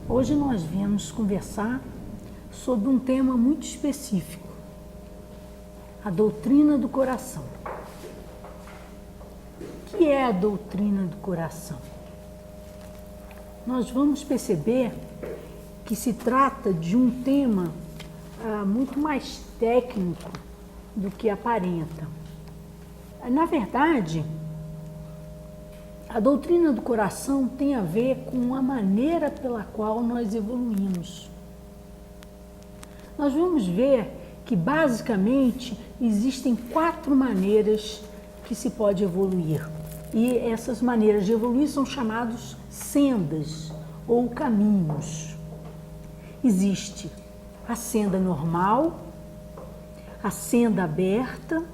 Hoje nós viemos conversar sobre um tema muito específico, a doutrina do coração. O que é a doutrina do coração? Nós vamos perceber que se trata de um tema muito mais técnico do que aparenta. Na verdade, a doutrina do coração tem a ver com a maneira pela qual nós evoluímos. Nós vamos ver que basicamente existem 4 maneiras que se pode evoluir. E essas maneiras de evoluir são chamadas sendas ou caminhos. Existe a senda normal, a senda aberta,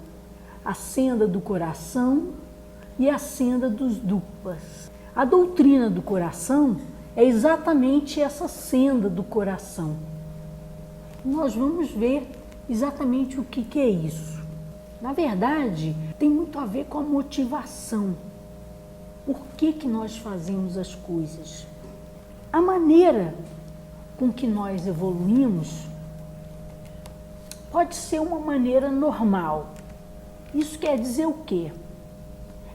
a senda do coração e a senda dos dupas. A doutrina do coração é exatamente essa senda do coração. Nós vamos ver exatamente o que é isso. Na verdade, tem muito a ver com a motivação. Por que nós fazemos as coisas? A maneira com que nós evoluímos pode ser uma maneira normal. Isso quer dizer o quê?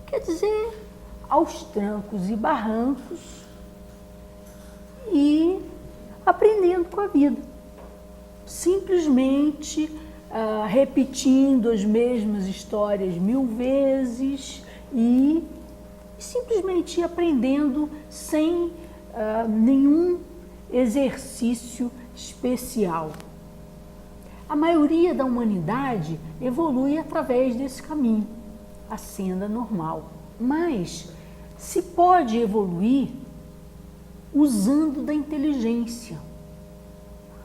Quer dizer, aos trancos e barrancos e aprendendo com a vida. Simplesmente repetindo as mesmas histórias 1000 vezes e simplesmente aprendendo sem nenhum exercício especial. A maioria da humanidade evolui através desse caminho, a senda normal. Mas se pode evoluir usando da inteligência,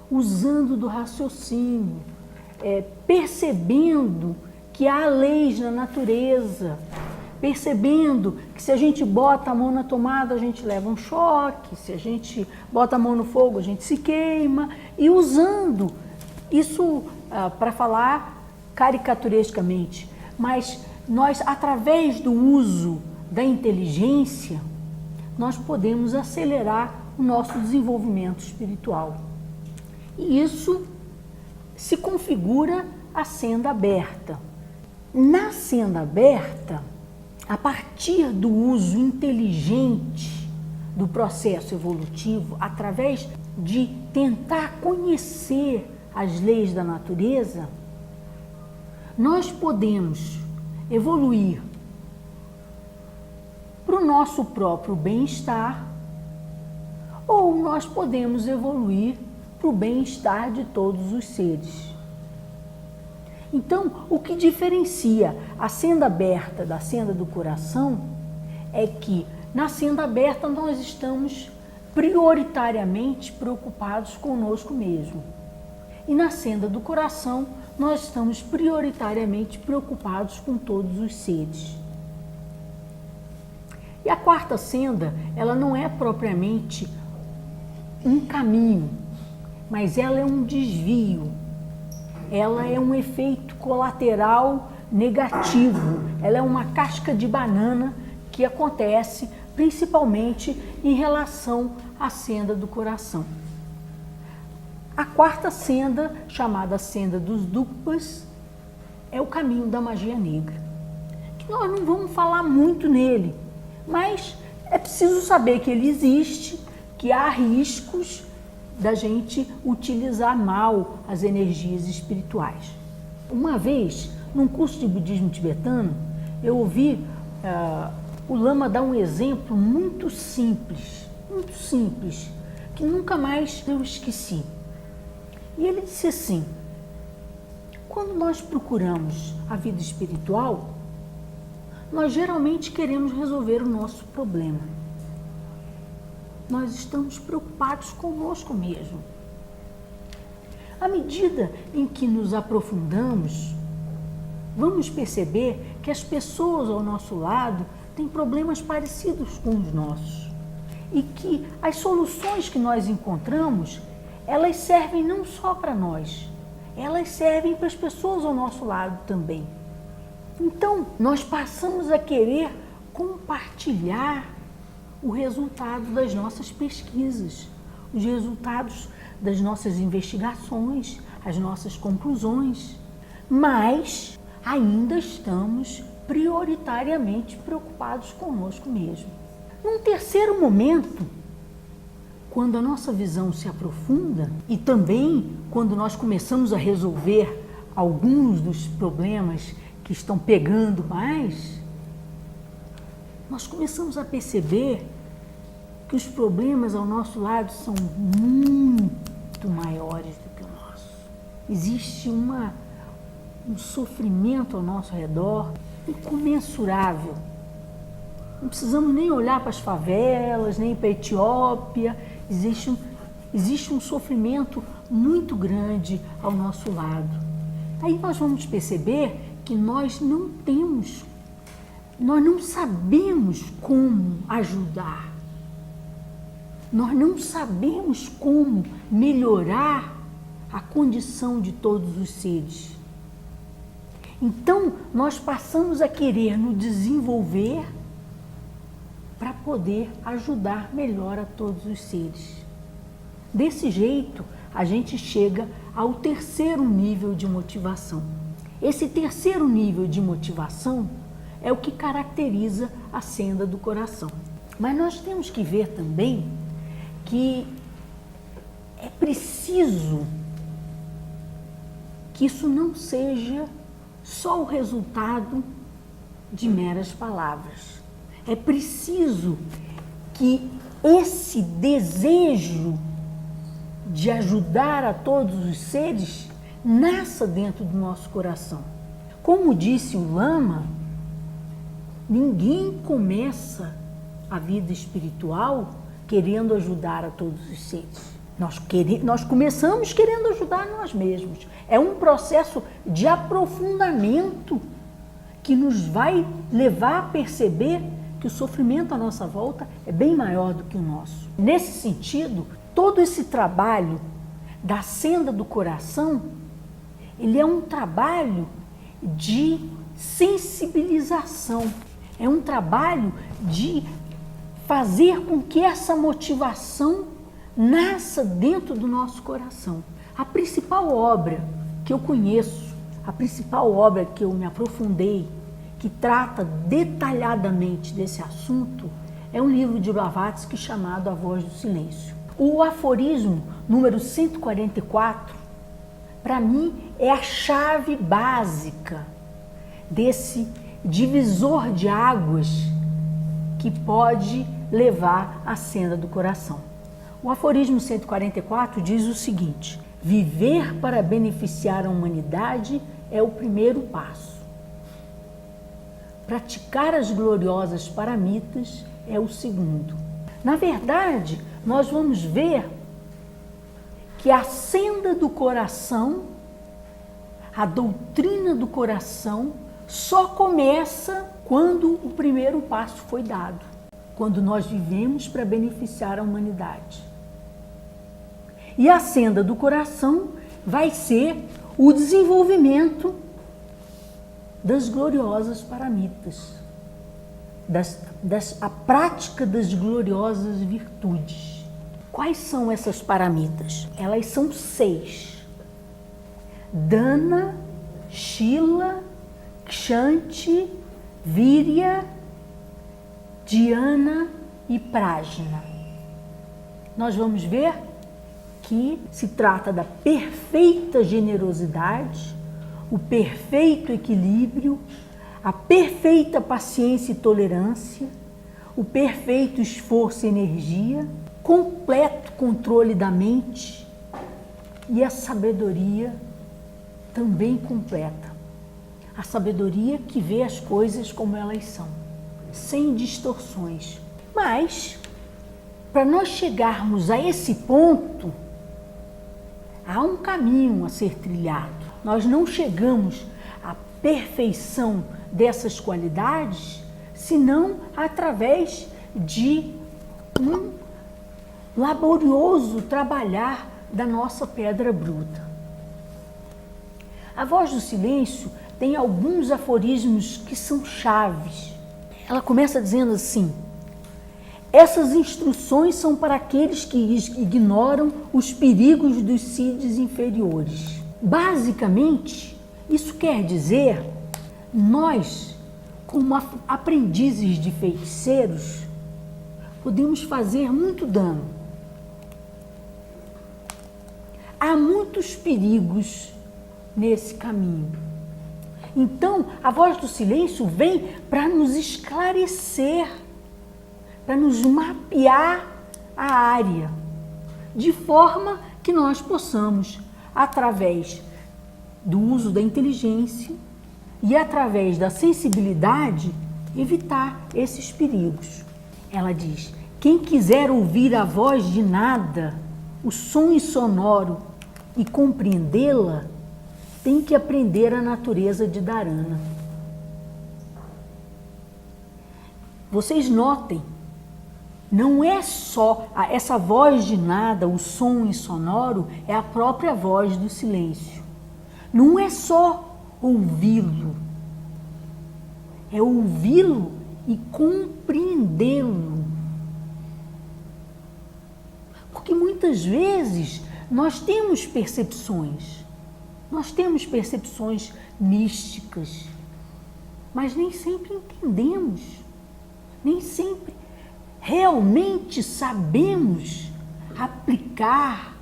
usando do raciocínio, percebendo que há leis na natureza, percebendo que se a gente bota a mão na tomada, a gente leva um choque, se a gente bota a mão no fogo, a gente se queima, e usando isso para falar caricaturescamente, mas nós, através do uso da inteligência, nós podemos acelerar o nosso desenvolvimento espiritual. E isso se configura a senda aberta. Na senda aberta, a partir do uso inteligente do processo evolutivo, através de tentar conhecer as leis da natureza, nós podemos evoluir para o nosso próprio bem-estar ou nós podemos evoluir para o bem-estar de todos os seres. Então, o que diferencia a senda aberta da senda do coração é que na senda aberta nós estamos prioritariamente preocupados conosco mesmo. E na senda do coração nós estamos prioritariamente preocupados com todos os seres. E a 4ª senda, ela não é propriamente um caminho, mas ela é um desvio. Ela é um efeito colateral negativo. Ela é uma casca de banana que acontece principalmente em relação à senda do coração. A 4ª senda, chamada senda dos dupas, é o caminho da magia negra. Que nós não vamos falar muito nele, mas é preciso saber que ele existe, que há riscos da gente utilizar mal as energias espirituais. Uma vez, num curso de budismo tibetano, eu ouvi o Lama dar um exemplo muito simples, que nunca mais eu esqueci. E ele disse assim: quando nós procuramos a vida espiritual, nós geralmente queremos resolver o nosso problema. Nós estamos preocupados conosco mesmo. À medida em que nos aprofundamos, vamos perceber que as pessoas ao nosso lado têm problemas parecidos com os nossos e que as soluções que nós encontramos, elas servem não só para nós, elas servem para as pessoas ao nosso lado também. Então, nós passamos a querer compartilhar o resultado das nossas pesquisas, os resultados das nossas investigações, as nossas conclusões, mas ainda estamos prioritariamente preocupados conosco mesmo. Num terceiro momento, quando a nossa visão se aprofunda e também quando nós começamos a resolver alguns dos problemas que estão pegando mais, nós começamos a perceber que os problemas ao nosso lado são muito maiores do que o nosso. Existe um sofrimento ao nosso redor incomensurável. Não precisamos nem olhar para as favelas, nem para a Etiópia. Existe um sofrimento muito grande ao nosso lado. Aí nós vamos perceber que nós não sabemos como ajudar. Nós não sabemos como melhorar a condição de todos os seres. Então, nós passamos a querer nos desenvolver para poder ajudar melhor a todos os seres. Desse jeito, a gente chega ao terceiro nível de motivação. Esse terceiro nível de motivação é o que caracteriza a senda do coração. Mas nós temos que ver também que é preciso que isso não seja só o resultado de meras palavras. É preciso que esse desejo de ajudar a todos os seres nasça dentro do nosso coração. Como disse o Lama, ninguém começa a vida espiritual querendo ajudar a todos os seres. Nós começamos querendo ajudar nós mesmos. É um processo de aprofundamento que nos vai levar a perceber que o sofrimento à nossa volta é bem maior do que o nosso. Nesse sentido, todo esse trabalho da senda do coração, ele é um trabalho de sensibilização. É um trabalho de fazer com que essa motivação nasça dentro do nosso coração. A principal obra que eu conheço, a principal obra que eu me aprofundei, que trata detalhadamente desse assunto, é um livro de Blavatsky chamado A Voz do Silêncio. O aforismo número 144, para mim, é a chave básica desse divisor de águas que pode levar à senda do coração. O aforismo 144 diz o seguinte: viver para beneficiar a humanidade é o primeiro passo. Praticar as gloriosas paramitas é o segundo. Na verdade, nós vamos ver que a senda do coração, a doutrina do coração, só começa quando o primeiro passo foi dado, quando nós vivemos para beneficiar a humanidade. E a senda do coração vai ser o desenvolvimento das gloriosas paramitas, a prática das gloriosas virtudes. Quais são essas paramitas? Elas são 6. Dana, Shila, Kshanti, Virya, Dhyana e Prajna. Nós vamos ver que se trata da perfeita generosidade, o perfeito equilíbrio, a perfeita paciência e tolerância, o perfeito esforço e energia, completo controle da mente e a sabedoria também completa. A sabedoria que vê as coisas como elas são, sem distorções. Mas, para nós chegarmos a esse ponto, há um caminho a ser trilhado. Nós não chegamos à perfeição dessas qualidades, senão através de um laborioso trabalhar da nossa pedra bruta. A Voz do Silêncio tem alguns aforismos que são chaves. Ela começa dizendo assim: Essas instruções são para aqueles que ignoram os perigos dos seeds inferiores. Basicamente, isso quer dizer, nós, como aprendizes de feiticeiros, podemos fazer muito dano. Há muitos perigos nesse caminho. Então, a voz do silêncio vem para nos esclarecer, para nos mapear a área, de forma que nós possamos, através do uso da inteligência e através da sensibilidade, evitar esses perigos. Ela diz: quem quiser ouvir a voz de nada, o som sonoro e compreendê-la, tem que aprender a natureza de Dharana. Vocês notem, não é só essa voz de nada, o som insonoro, é a própria voz do silêncio. Não é só ouvi-lo, é ouvi-lo e compreendê-lo. Porque muitas vezes nós temos percepções místicas, mas nem sempre entendemos, nem sempre realmente sabemos aplicar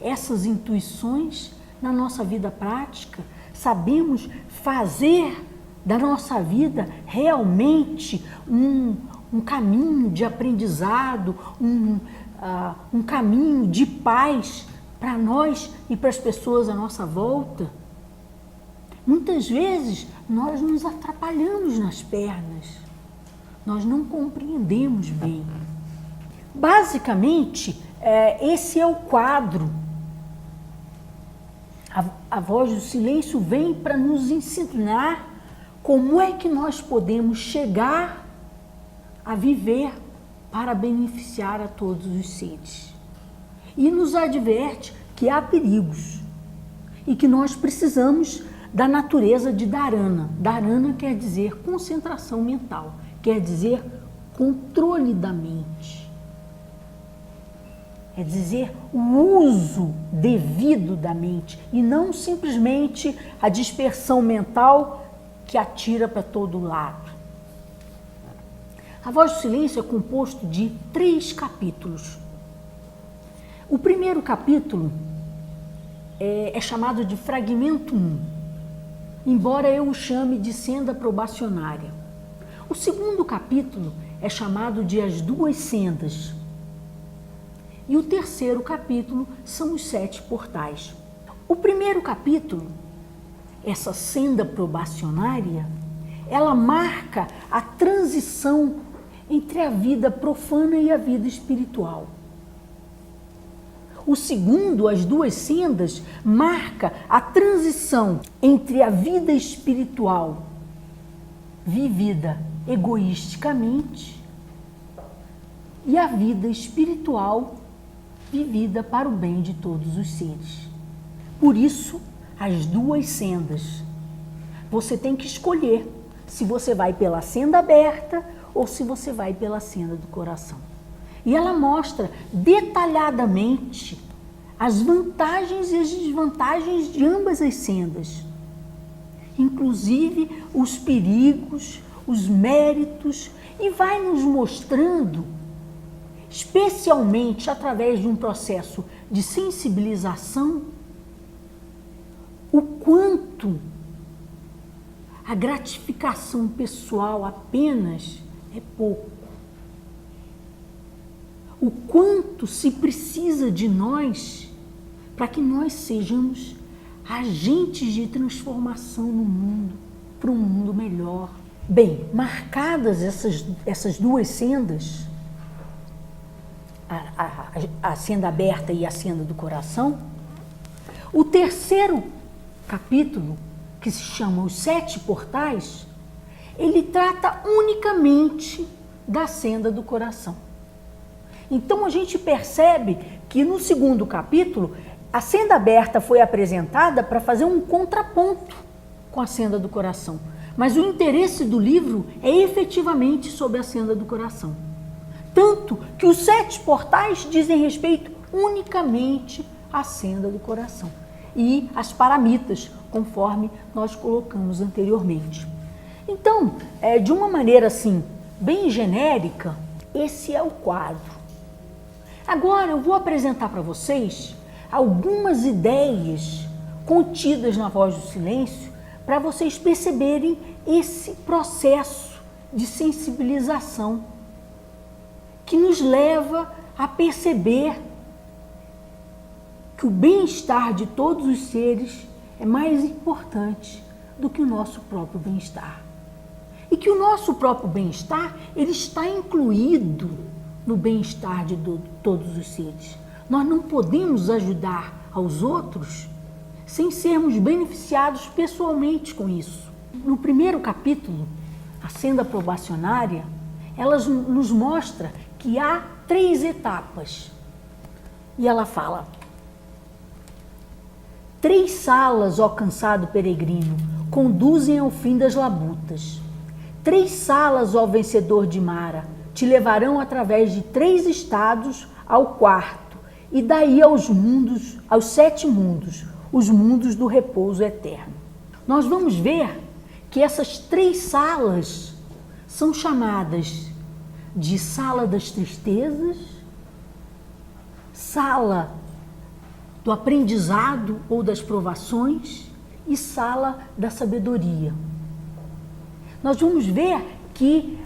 essas intuições na nossa vida prática, sabemos fazer da nossa vida realmente um caminho de aprendizado, um caminho de paz para nós e para as pessoas à nossa volta. Muitas vezes nós nos atrapalhamos nas pernas, nós não compreendemos bem. Basicamente, esse é o quadro. A voz do silêncio vem para nos ensinar como é que nós podemos chegar a viver para beneficiar a todos os seres. E nos adverte que há perigos e que nós precisamos da natureza de Dharana. Dharana quer dizer concentração mental, quer dizer controle da mente. É dizer o uso devido da mente e não simplesmente a dispersão mental que atira para todo lado. A voz do silêncio é composto de 3 capítulos. O primeiro capítulo é chamado de fragmento 1, embora eu o chame de senda probacionária. O segundo capítulo é chamado de as 2 sendas. E o terceiro capítulo são os 7 portais. O primeiro capítulo, essa senda probacionária, ela marca a transição entre a vida profana e a vida espiritual. O segundo, as 2 sendas, marca a transição entre a vida espiritual vivida egoisticamente e a vida espiritual vivida para o bem de todos os seres. Por isso, as 2 sendas. Você tem que escolher se você vai pela senda aberta ou se você vai pela senda do coração. E ela mostra detalhadamente as vantagens e as desvantagens de ambas as sendas, inclusive os perigos, os méritos, e vai nos mostrando, especialmente através de um processo de sensibilização, o quanto a gratificação pessoal apenas é pouco. O quanto se precisa de nós para que nós sejamos agentes de transformação no mundo, para um mundo melhor. Bem, marcadas essas 2 sendas, a senda aberta e a senda do coração, o terceiro capítulo, que se chama Os 7 Portais, ele trata unicamente da senda do coração. Então a gente percebe que no segundo capítulo, a senda aberta foi apresentada para fazer um contraponto com a senda do coração. Mas o interesse do livro é efetivamente sobre a senda do coração. Tanto que os 7 portais dizem respeito unicamente à senda do coração e às paramitas, conforme nós colocamos anteriormente. Então, de uma maneira assim, bem genérica, esse é o quadro. Agora eu vou apresentar para vocês algumas ideias contidas na Voz do Silêncio para vocês perceberem esse processo de sensibilização que nos leva a perceber que o bem-estar de todos os seres é mais importante do que o nosso próprio bem-estar. E que o nosso próprio bem-estar, ele está incluído no bem-estar de todos os seres. Nós não podemos ajudar aos outros sem sermos beneficiados pessoalmente com isso. No primeiro capítulo, a senda probacionária, ela nos mostra que há 3 etapas. E ela fala: 3 salas, ó cansado peregrino, conduzem ao fim das labutas. 3 salas, ó vencedor de Mara, te levarão através de 3 estados ao 4º, e daí aos 7 mundos, os mundos do repouso eterno. Nós vamos ver que essas 3 salas são chamadas de sala das tristezas, sala do aprendizado ou das provações e sala da sabedoria. Nós vamos ver que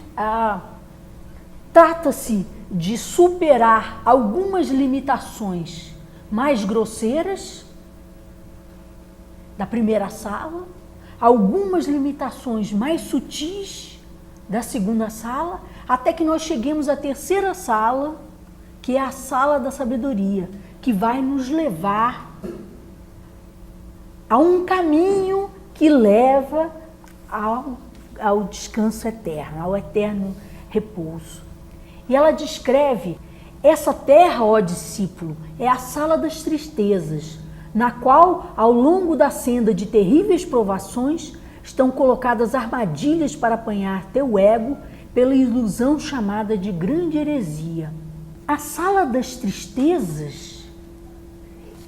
trata-se de superar algumas limitações mais grosseiras da primeira sala, algumas limitações mais sutis da segunda sala, até que nós cheguemos à terceira sala, que é a sala da sabedoria, que vai nos levar a um caminho que leva ao descanso eterno, ao eterno repouso. E ela descreve essa terra, ó discípulo, é a sala das tristezas, na qual, ao longo da senda de terríveis provações, estão colocadas armadilhas para apanhar teu ego pela ilusão chamada de grande heresia. A sala das tristezas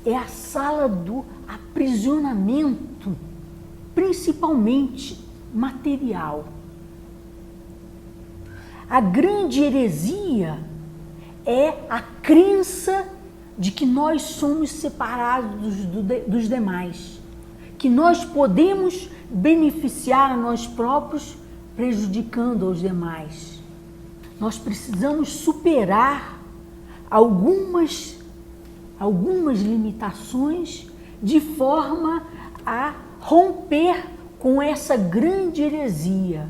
é a sala do aprisionamento, principalmente material. A grande heresia é a crença de que nós somos separados dos demais, que nós podemos beneficiar a nós próprios prejudicando aos demais. Nós precisamos superar algumas limitações de forma a romper com essa grande heresia,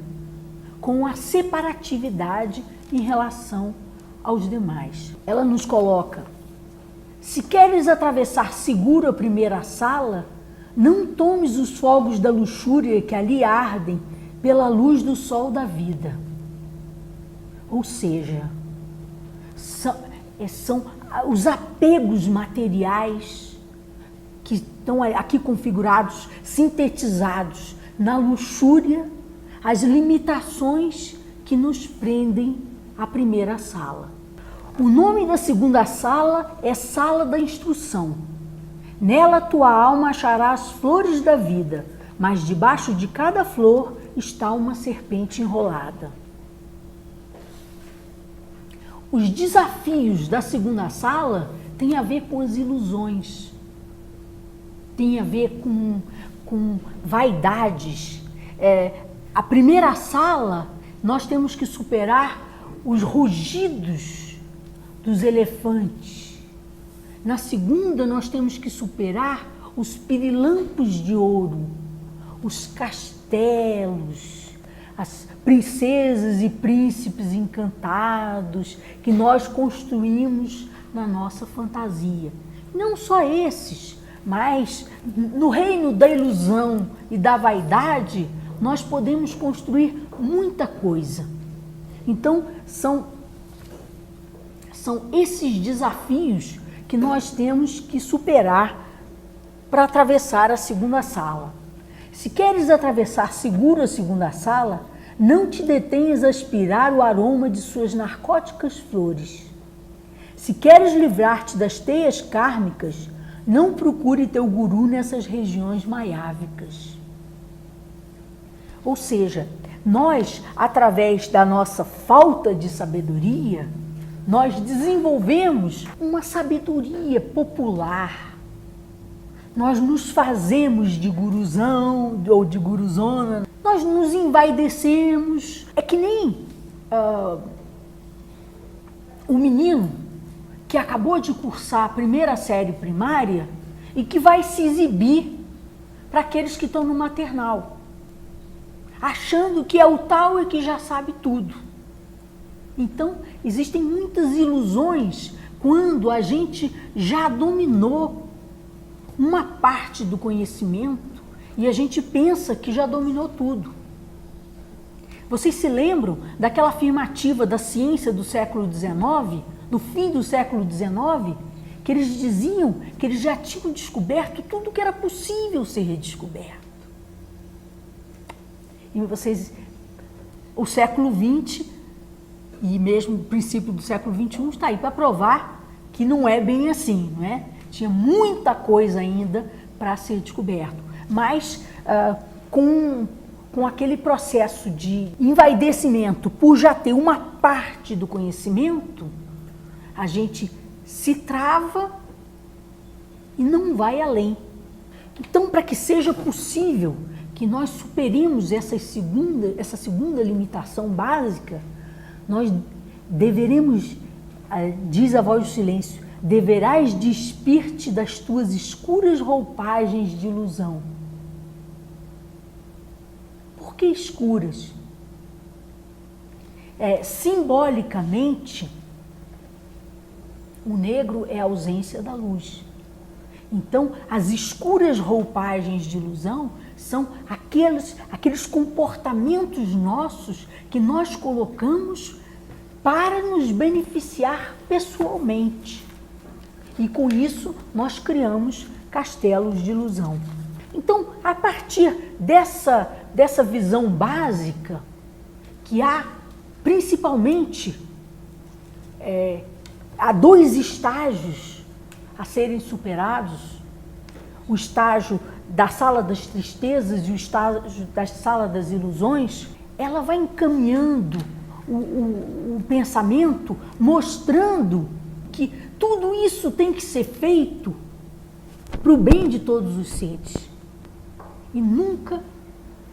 com a separatividade em relação aos demais. Ela nos coloca: se queres atravessar seguro a primeira sala, não tomes os fogos da luxúria que ali ardem pela luz do sol da vida. Ou seja, são os apegos materiais que estão aqui configurados, sintetizados na luxúria, as limitações que nos prendem à primeira sala. O nome da segunda sala é Sala da Instrução. Nela tua alma achará as flores da vida, mas debaixo de cada flor está uma serpente enrolada. Os desafios da segunda sala têm a ver com as ilusões, têm a ver com vaidades. A primeira sala, nós temos que superar os rugidos dos elefantes. Na segunda, nós temos que superar os pirilampos de ouro, os castelos, as princesas e príncipes encantados que nós construímos na nossa fantasia. Não só esses, mas no reino da ilusão e da vaidade, nós podemos construir muita coisa. Então, são esses desafios que nós temos que superar para atravessar a segunda sala. Se queres atravessar seguro a segunda sala, não te detenhas a aspirar o aroma de suas narcóticas flores. Se queres livrar-te das teias kármicas, não procure teu guru nessas regiões maiávicas. Ou seja, nós, através da nossa falta de sabedoria, nós desenvolvemos uma sabedoria popular. Nós nos fazemos de guruzão ou de guruzona, nós nos envaidecemos. É que nem o menino que acabou de cursar a primeira série primária e que vai se exibir para aqueles que estão no maternal, achando que é o tal e que já sabe tudo. Então, existem muitas ilusões quando a gente já dominou uma parte do conhecimento e a gente pensa que já dominou tudo. Vocês se lembram daquela afirmativa da ciência do século XIX, do fim do século XIX, que eles diziam que eles já tinham descoberto tudo que era possível ser descoberto. E vocês, o século XX e mesmo o princípio do século XXI está aí para provar que não é bem assim, não é? Tinha muita coisa ainda para ser descoberto, mas com aquele processo de envaidecimento por já ter uma parte do conhecimento, a gente se trava e não vai além. Então, para que seja possível que nós superemos essa segunda limitação básica, nós deveremos, diz a voz do silêncio, deverás despir-te das tuas escuras roupagens de ilusão. Por que escuras? Simbolicamente, o negro é a ausência da luz. Então, as escuras roupagens de ilusão são aqueles comportamentos nossos que nós colocamos para nos beneficiar pessoalmente. E com isso, nós criamos castelos de ilusão. Então, a partir dessa visão básica, que há principalmente há dois estágios a serem superados, o estágio da sala das tristezas e o estágio da sala das ilusões, ela vai encaminhando o pensamento, mostrando que tudo isso tem que ser feito para o bem de todos os seres e nunca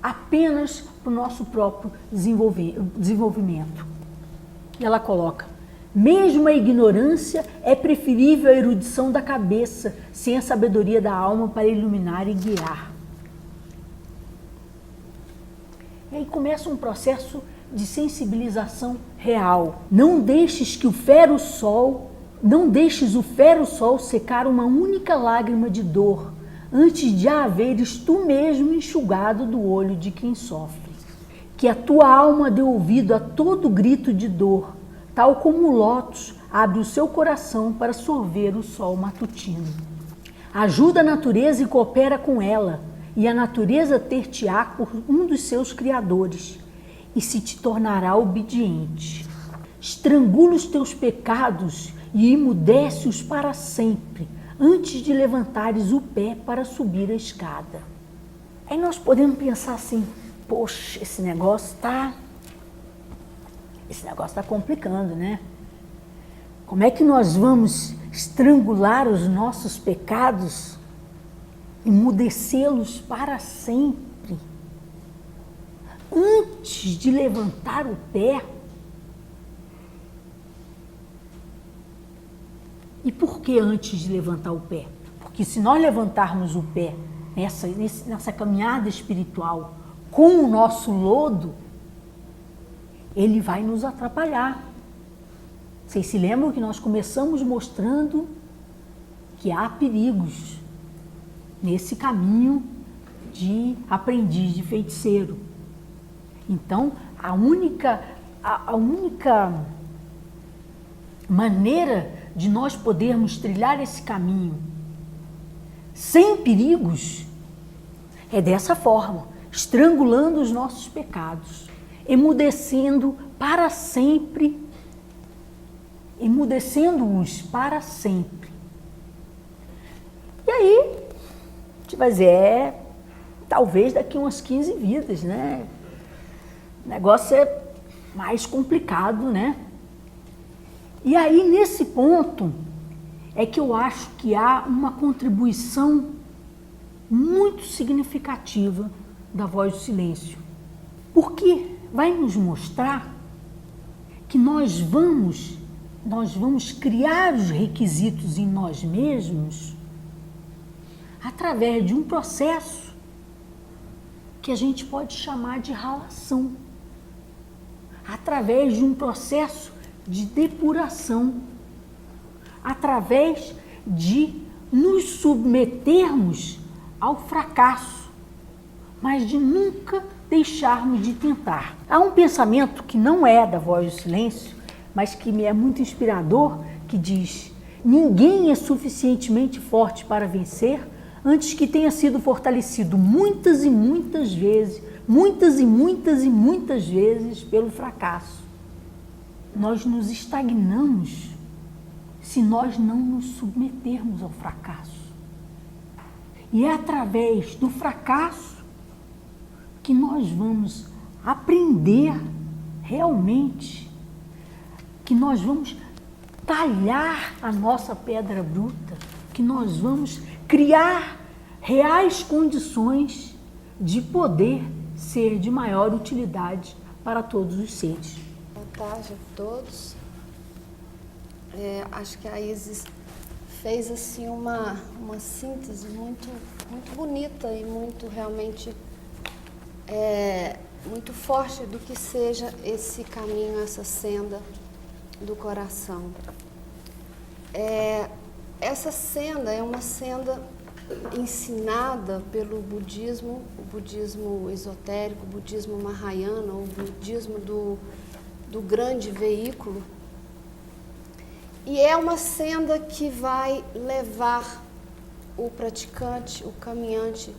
apenas para o nosso próprio desenvolvimento. E ela coloca: mesmo a ignorância é preferível à erudição da cabeça, sem a sabedoria da alma para iluminar e guiar. E aí começa um processo de sensibilização real. Não deixes o fero sol secar uma única lágrima de dor, antes de a haveres tu mesmo enxugado do olho de quem sofre. Que a tua alma dê ouvido a todo grito de dor, tal como o lótus abre o seu coração para sorver o sol matutino. Ajuda a natureza e coopera com ela, e a natureza ter-te-á por um dos seus criadores, e se te tornará obediente. Estrangula os teus pecados e emudece-os para sempre, antes de levantares o pé para subir a escada. Aí nós podemos pensar assim: poxa, esse negócio está complicando, né? Como é que nós vamos estrangular os nossos pecados, emudecê-los para sempre, antes de levantar o pé? E por que antes de levantar o pé? Porque se nós levantarmos o pé nessa caminhada espiritual com o nosso lodo, ele vai nos atrapalhar. Vocês se lembram que nós começamos mostrando que há perigos nesse caminho de aprendiz de feiticeiro. Então, a única maneira de nós podermos trilhar esse caminho sem perigos é dessa forma, estrangulando os nossos pecados. emudecendo para sempre, emudecendo-os para sempre. E aí, a gente vai dizer, talvez daqui umas 15 vidas, né? O negócio é mais complicado, né? E aí, nesse ponto, é que eu acho que há uma contribuição muito significativa da Voz do Silêncio. Porque vai nos mostrar que nós vamos criar os requisitos em nós mesmos através de um processo que a gente pode chamar de ralação, através de um processo de depuração, através de nos submetermos ao fracasso, mas de nunca deixarmos de tentar. Há um pensamento que não é da Voz do Silêncio, mas que me é muito inspirador, que diz: ninguém é suficientemente forte para vencer antes que tenha sido fortalecido muitas e muitas vezes, muitas e muitas e muitas vezes pelo fracasso. Nós nos estagnamos se nós não nos submetermos ao fracasso. E é através do fracasso que nós vamos aprender realmente, que nós vamos talhar a nossa pedra bruta, que nós vamos criar reais condições de poder ser de maior utilidade para todos os seres. Boa tarde a todos. Acho que a Isis fez assim uma síntese muito bonita e muito realmente muito forte do que seja esse caminho, essa senda do coração. Essa senda é uma senda ensinada pelo budismo, o budismo esotérico, o budismo mahayana, o budismo do grande veículo. E é uma senda que vai levar o praticante, o caminhante,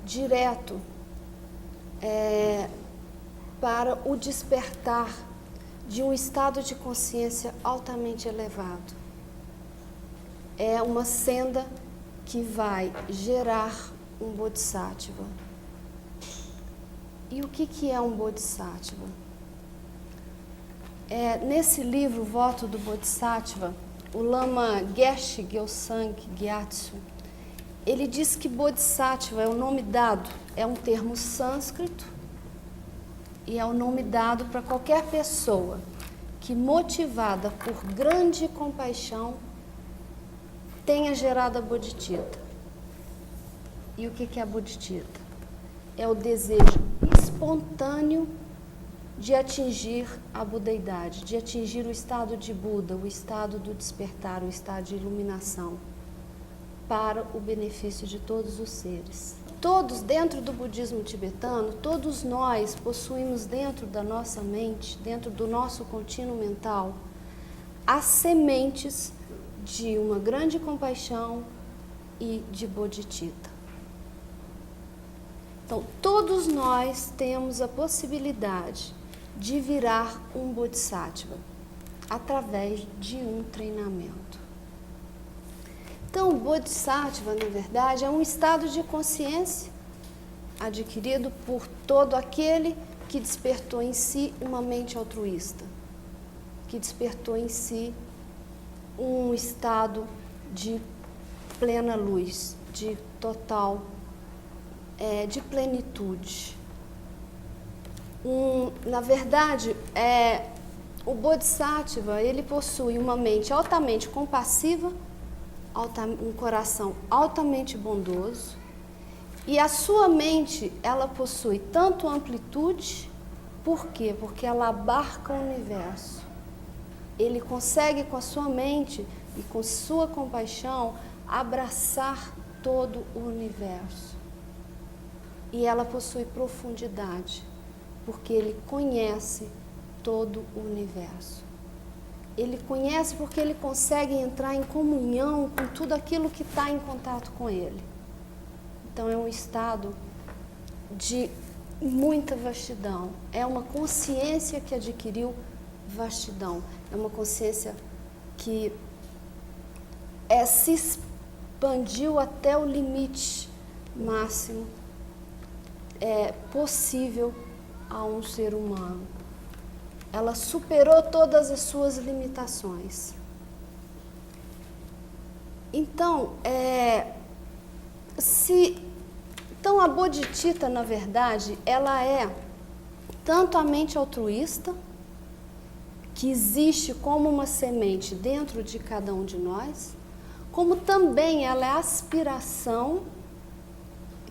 direto para o despertar de um estado de consciência altamente elevado. É uma senda que vai gerar um bodhisattva. E o que é um bodhisattva? Nesse livro, Voto do Bodhisattva, o Lama Geshe Gyaltsang Gyatso, ele diz que bodhisattva é o nome dado, é um termo sânscrito e é o nome dado para qualquer pessoa que, motivada por grande compaixão, tenha gerado a bodhicitta. E o que é a bodhicitta? É o desejo espontâneo de atingir a budeidade, de atingir o estado de Buda, o estado do despertar, o estado de iluminação, para o benefício de todos os seres. Todos, dentro do budismo tibetano, todos nós possuímos dentro da nossa mente, dentro do nosso contínuo mental, as sementes de uma grande compaixão e de bodhicitta. Então, todos nós temos a possibilidade de virar um bodhisattva através de um treinamento. Então, o bodhisattva, na verdade, é um estado de consciência adquirido por todo aquele que despertou em si uma mente altruísta, que despertou em si um estado de plena luz, de total, de plenitude. Na verdade, o Bodhisattva, ele possui uma mente altamente compassiva, um coração altamente bondoso, e a sua mente, ela possui tanto amplitude, por quê? Porque ela abarca o universo. Ele consegue, com a sua mente e com sua compaixão, abraçar todo o universo. E ela possui profundidade, porque ele conhece todo o universo. Ele conhece porque ele consegue entrar em comunhão com tudo aquilo que está em contato com ele. Então, é um estado de muita vastidão, é uma consciência que adquiriu vastidão, é uma consciência que se expandiu até o limite máximo possível a um ser humano. Ela superou todas as suas limitações. Então, então a Bodhicitta, na verdade, ela é tanto a mente altruísta, que existe como uma semente dentro de cada um de nós, como também ela é a aspiração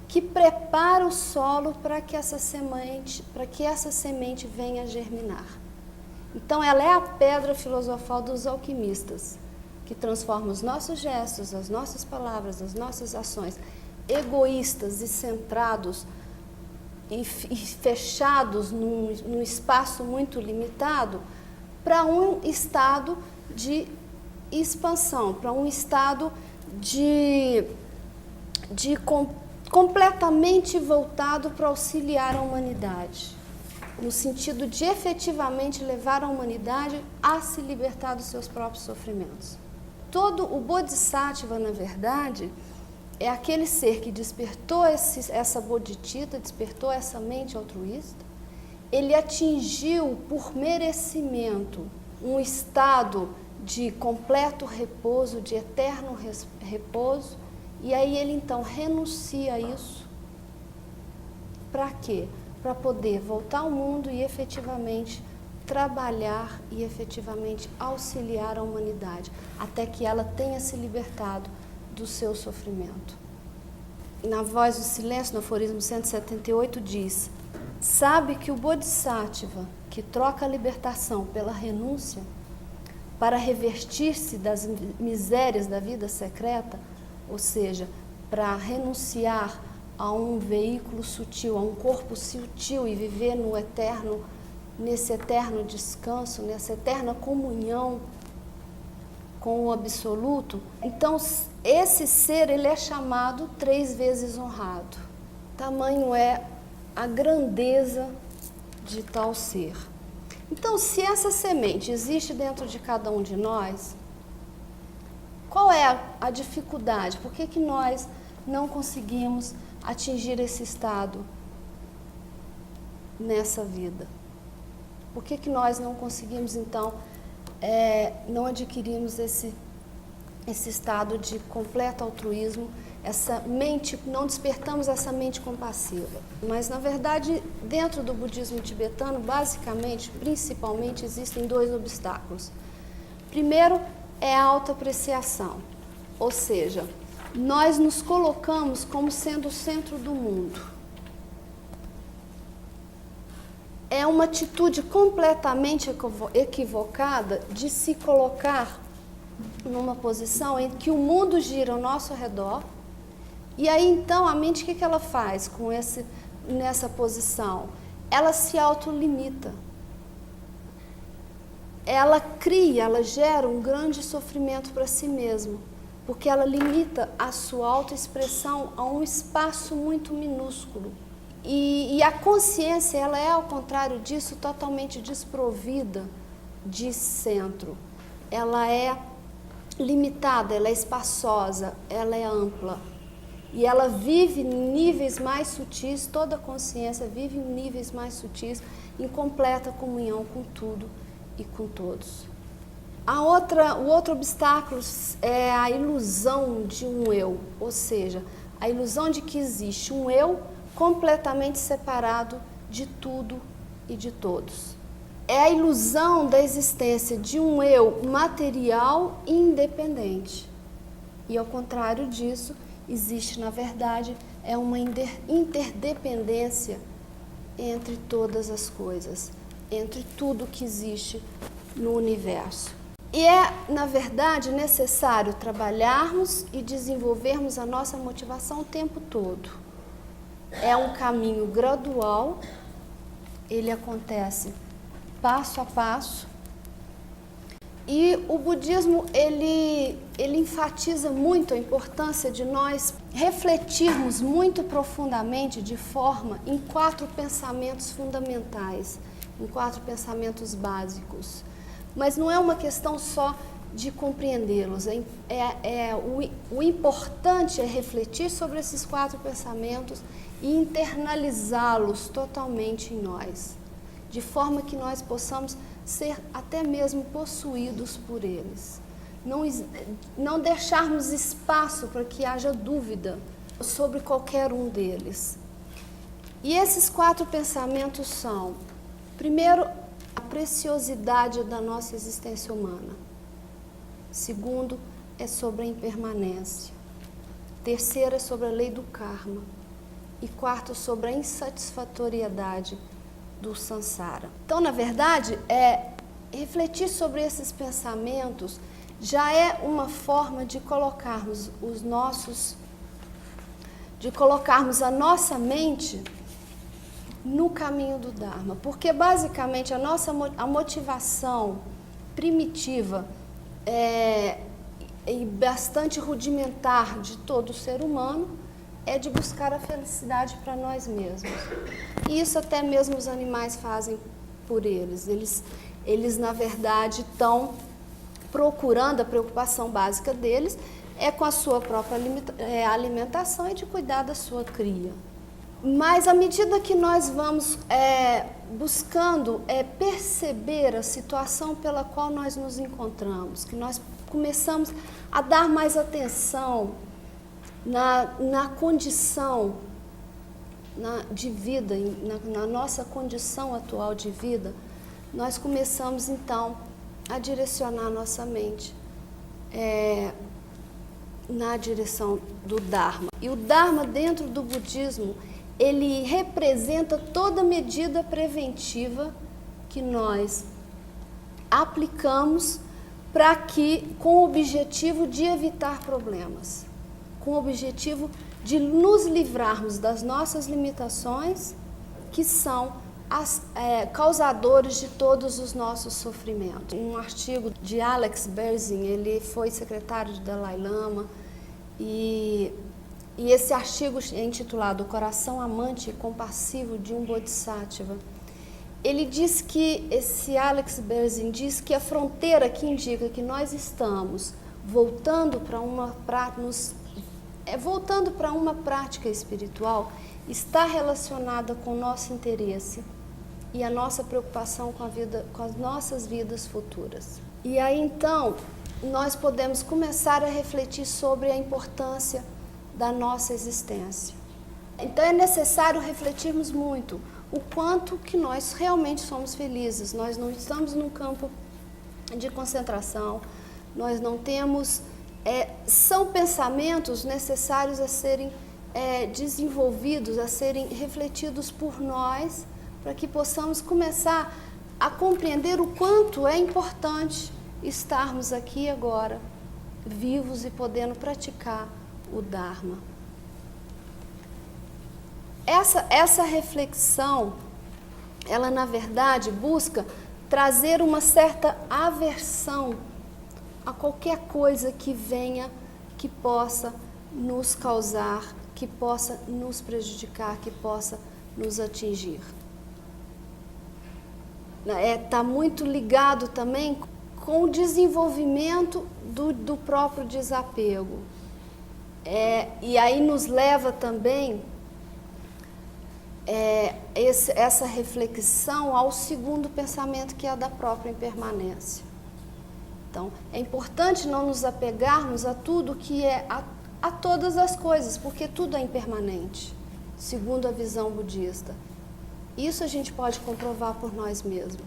que prepara o solo para que essa semente venha a germinar. Então ela é a pedra filosofal dos alquimistas, que transforma os nossos gestos, as nossas palavras, as nossas ações, egoístas e centrados e fechados num espaço muito limitado, para um estado de expansão, para um estado completamente voltado para auxiliar a humanidade, no sentido de efetivamente levar a humanidade a se libertar dos seus próprios sofrimentos. Todo o Bodhisattva, na verdade, é aquele ser que despertou essa Bodhicitta, despertou essa mente altruísta. Ele atingiu por merecimento um estado de completo repouso, de eterno repouso, e aí ele então renuncia a isso. Para quê? Para poder voltar ao mundo e efetivamente trabalhar e efetivamente auxiliar a humanidade, até que ela tenha se libertado do seu sofrimento. Na Voz do Silêncio, no aforismo 178, diz: sabe que o Bodhisattva, que troca a libertação pela renúncia, para revestir-se das misérias da vida secreta, ou seja, para renunciar a um veículo sutil, a um corpo sutil e viver no eterno, nesse eterno descanso, nessa eterna comunhão com o absoluto. Então, esse ser, ele é chamado 3 vezes honrado. Tamanho é a grandeza de tal ser. Então, se essa semente existe dentro de cada um de nós, qual é a dificuldade? Por que nós não conseguimos atingir esse estado nessa vida? Por que nós não conseguimos, então, não adquirimos esse estado de completo altruísmo, essa mente, não despertamos essa mente compassiva? Mas, na verdade, dentro do budismo tibetano, basicamente, principalmente, existem 2 obstáculos. Primeiro é a autoapreciação, ou seja, nós nos colocamos como sendo o centro do mundo. É uma atitude completamente equivocada de se colocar numa posição em que o mundo gira ao nosso redor, e aí então a mente, o que ela faz nessa posição? Ela se autolimita. Ela gera um grande sofrimento para si mesma, porque ela limita a sua autoexpressão a um espaço muito minúsculo. E a consciência, ela é, ao contrário disso, totalmente desprovida de centro. Ela é limitada, ela é espaçosa, ela é ampla. E ela vive em níveis mais sutis, toda a consciência vive em níveis mais sutis, em completa comunhão com tudo e com todos. O outro obstáculo é a ilusão de um eu, ou seja, a ilusão de que existe um eu completamente separado de tudo e de todos. É a ilusão da existência de um eu material e independente. E ao contrário disso, existe, na verdade, uma interdependência entre todas as coisas, entre tudo que existe no universo. E é, na verdade, necessário trabalharmos e desenvolvermos a nossa motivação o tempo todo. É um caminho gradual, ele acontece passo a passo, E o budismo, ele enfatiza muito a importância de nós refletirmos muito profundamente em 4 pensamentos fundamentais, em 4 pensamentos básicos. Mas não é uma questão só de compreendê-los, o importante é refletir sobre esses 4 pensamentos e internalizá-los totalmente em nós, de forma que nós possamos ser até mesmo possuídos por eles. Não deixarmos espaço para que haja dúvida sobre qualquer um deles. E esses 4 pensamentos são, primeiro, a preciosidade da nossa existência humana. Segundo, é sobre a impermanência. Terceiro, é sobre a lei do karma. E quarto, sobre a insatisfatoriedade do samsara. Então, na verdade, refletir sobre esses pensamentos já é uma forma de colocarmos a nossa mente no caminho do Dharma, porque basicamente a motivação primitiva e bastante rudimentar de todo ser humano é de buscar a felicidade para nós mesmos. E isso até mesmo os animais fazem por eles. Eles na verdade, estão procurando, a preocupação básica deles é com a sua própria alimentação e de cuidar da sua cria. Mas à medida que nós vamos buscando perceber a situação pela qual nós nos encontramos, que nós começamos a dar mais atenção na condição de vida, na nossa condição atual de vida, nós começamos então a direcionar nossa mente na direção do Dharma. E o Dharma dentro do budismo, ele representa toda medida preventiva que nós aplicamos com o objetivo de evitar problemas, com o objetivo de nos livrarmos das nossas limitações, que são causadores de todos os nossos sofrimentos. Um artigo de Alex Berzin, ele foi secretário de Dalai Lama, e esse artigo é intitulado O Coração Amante e Compassivo de um Bodhisattva. Ele diz que, esse Alex Berzin diz que a fronteira que indica que nós estamos voltando para uma prática espiritual está relacionada com o nosso interesse e a nossa preocupação com as nossas vidas futuras. E aí então nós podemos começar a refletir sobre a importância da nossa existência. Então é necessário refletirmos muito o quanto que nós realmente somos felizes. Nós não estamos num campo de concentração, nós não temos... são pensamentos necessários a serem desenvolvidos, a serem refletidos por nós, para que possamos começar a compreender o quanto é importante estarmos aqui agora, vivos e podendo praticar o Dharma. Essa reflexão, ela na verdade busca trazer uma certa aversão a qualquer coisa que venha, que possa nos causar, que possa nos prejudicar, que possa nos atingir. Está muito ligado também com o desenvolvimento do próprio desapego. E aí nos leva também essa reflexão ao segundo pensamento, que é a da própria impermanência. Então, é importante não nos apegarmos a tudo que a todas as coisas, porque tudo é impermanente, segundo a visão budista. Isso a gente pode comprovar por nós mesmos.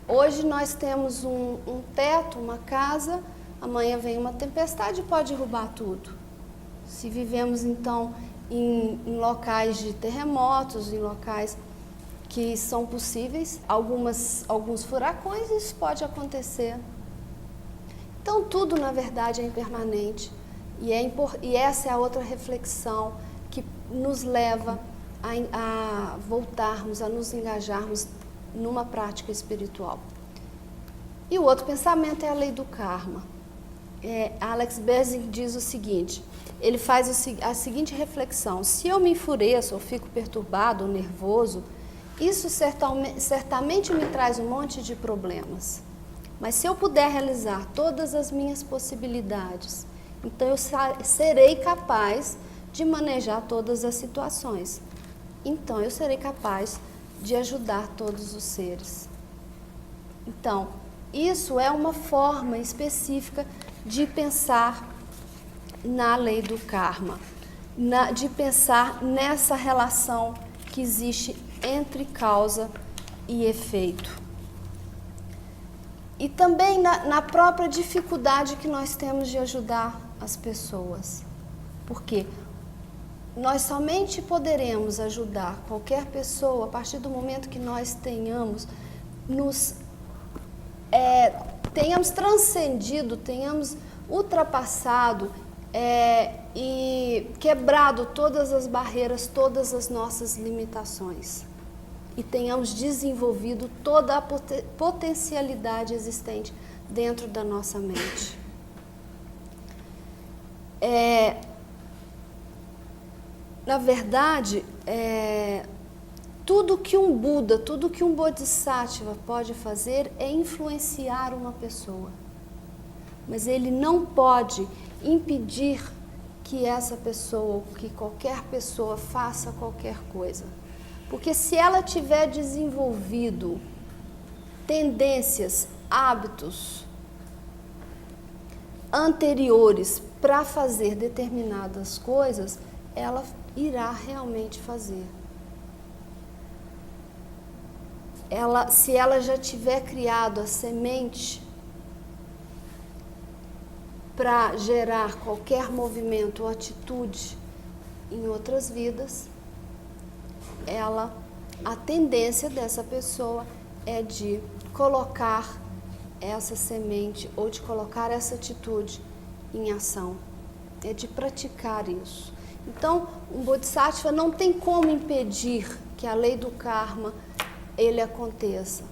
Hoje nós temos um teto, uma casa, amanhã vem uma tempestade e pode derrubar tudo. Se vivemos então em locais de terremotos, em locais que são possíveis, alguns furacões, isso pode acontecer. Então tudo na verdade é impermanente, e essa é a outra reflexão que nos leva a voltarmos, a nos engajarmos numa prática espiritual. E o outro pensamento é a lei do karma. Alex Berzing diz o seguinte, ele faz a seguinte reflexão: se eu me enfureço ou fico perturbado ou nervoso, isso certamente me traz um monte de problemas. Mas se eu puder realizar todas as minhas possibilidades, então eu serei capaz de manejar todas as situações. Então eu serei capaz de ajudar todos os seres. Então, isso é uma forma específica de pensar na lei do karma, de pensar nessa relação que existe entre causa e efeito. E também na própria dificuldade que nós temos de ajudar as pessoas. Porque nós somente poderemos ajudar qualquer pessoa a partir do momento que nós tenhamos transcendido, tenhamos ultrapassado e quebrado todas as barreiras, todas as nossas limitações. E tenhamos desenvolvido toda a potencialidade existente dentro da nossa mente. Na verdade, tudo que um Buda, tudo que um Bodhisattva pode fazer é influenciar uma pessoa. Mas ele não pode impedir que essa pessoa, que qualquer pessoa faça qualquer coisa. Porque se ela tiver desenvolvido tendências, hábitos anteriores para fazer determinadas coisas, ela irá realmente fazer. Se ela já tiver criado a semente para gerar qualquer movimento ou atitude em outras vidas, a tendência dessa pessoa é de colocar essa semente ou de colocar essa atitude em ação, é de praticar isso. Então, um Bodhisattva não tem como impedir que a lei do karma ele aconteça,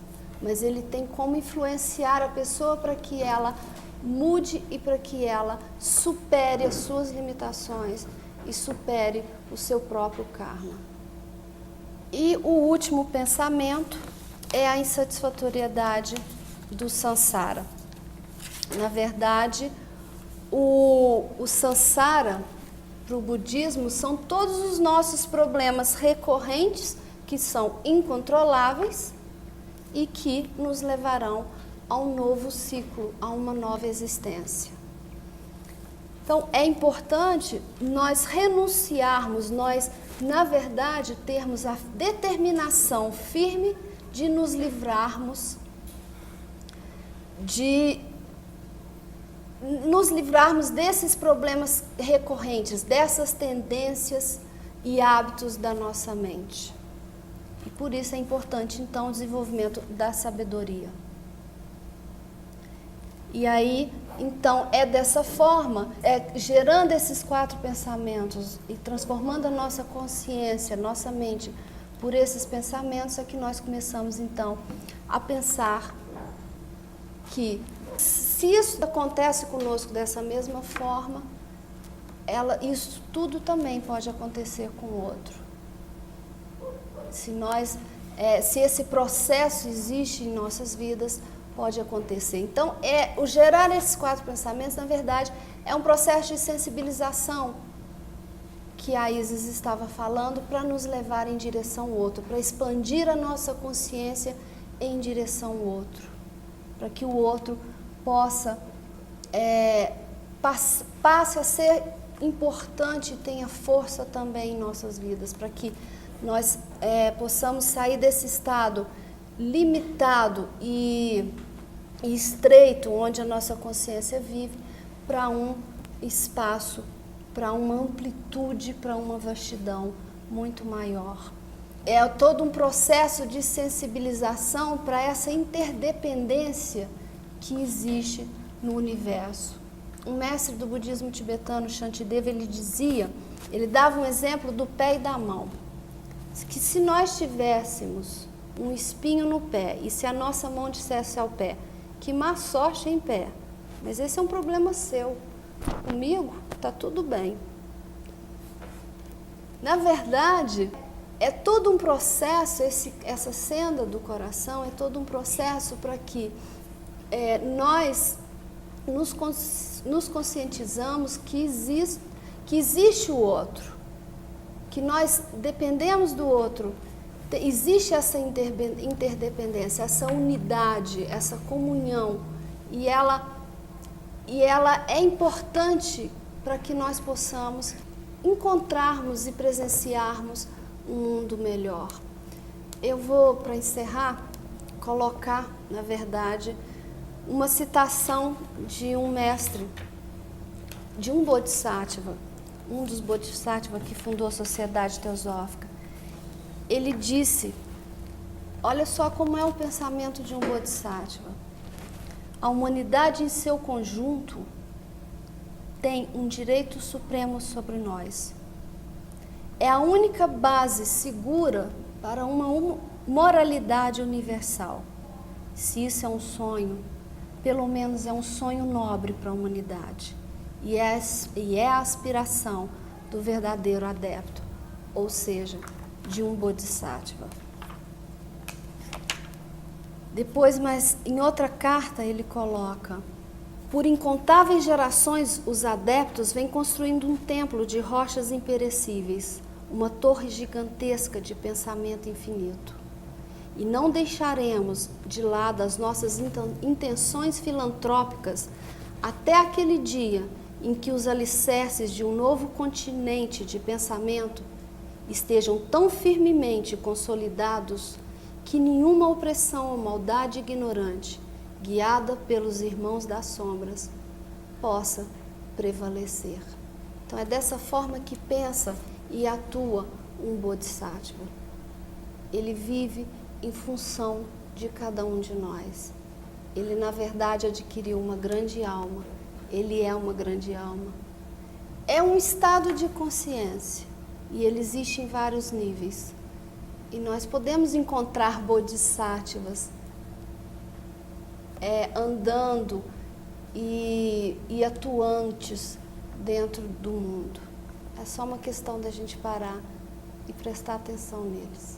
mas ele tem como influenciar a pessoa para que ela mude e para que ela supere as suas limitações e supere o seu próprio karma. E o último pensamento é a insatisfatoriedade do samsara. Na verdade, o samsara, para o budismo, são todos os nossos problemas recorrentes que são incontroláveis e que nos levarão a um novo ciclo, a uma nova existência. Então, é importante nós renunciarmos, nós, na verdade, termos a determinação firme de nos livrarmos desses problemas recorrentes, dessas tendências e hábitos da nossa mente. E por isso é importante, então, o desenvolvimento da sabedoria. E aí, então, é dessa forma, gerando esses 4 pensamentos e transformando a nossa consciência, nossa mente, por esses pensamentos, é que nós começamos, então, a pensar que se isso acontece conosco dessa mesma forma, isso tudo também pode acontecer com o outro. Se esse processo existe em nossas vidas, pode acontecer. Então, o gerar esses 4 pensamentos, na verdade, é um processo de sensibilização que a Isis estava falando para nos levar em direção ao outro, para expandir a nossa consciência em direção ao outro, para que o outro possa passe a ser importante e tenha força também em nossas vidas, para que nós possamos sair desse estado limitado e estreito, onde a nossa consciência vive, para um espaço, para uma amplitude, para uma vastidão muito maior. É todo um processo de sensibilização para essa interdependência que existe no universo. Um mestre do budismo tibetano, Shantideva, ele dava um exemplo do pé e da mão. Que se nós tivéssemos um espinho no pé e se a nossa mão dissesse ao pé Que má sorte em pé. Mas esse é um problema seu. Comigo está tudo bem. Na verdade, é todo um processo, essa senda do coração é todo um processo para que nós nos conscientizamos que existe o outro, que nós dependemos do outro. Existe essa interdependência, essa unidade, essa comunhão, e ela é importante para que nós possamos encontrarmos e presenciarmos um mundo melhor. Eu vou, para encerrar, colocar, na verdade, uma citação de um mestre, de um Bodhisattva, um dos Bodhisattvas que fundou a Sociedade Teosófica. Ele disse, olha só como é o pensamento de um Bodhisattva: a humanidade em seu conjunto tem um direito supremo sobre nós. É a única base segura para uma moralidade universal. Se isso é um sonho, pelo menos é um sonho nobre para a humanidade. E é a aspiração do verdadeiro adepto, ou seja, de um Bodhisattva. Depois, mas em outra carta, ele coloca: por incontáveis gerações, os adeptos vêm construindo um templo de rochas imperecíveis, uma torre gigantesca de pensamento infinito. E não deixaremos de lado as nossas intenções filantrópicas até aquele dia em que os alicerces de um novo continente de pensamento estejam tão firmemente consolidados que nenhuma opressão ou maldade ignorante, guiada pelos irmãos das sombras, possa prevalecer. Então é dessa forma que pensa e atua um Bodhisattva. Ele vive em função de cada um de nós. Ele, na verdade, adquiriu uma grande alma. Ele é uma grande alma. É um estado de consciência e ele existe em vários níveis. E nós podemos encontrar Bodhisattvas andando e atuantes dentro do mundo. É só uma questão da gente parar e prestar atenção neles.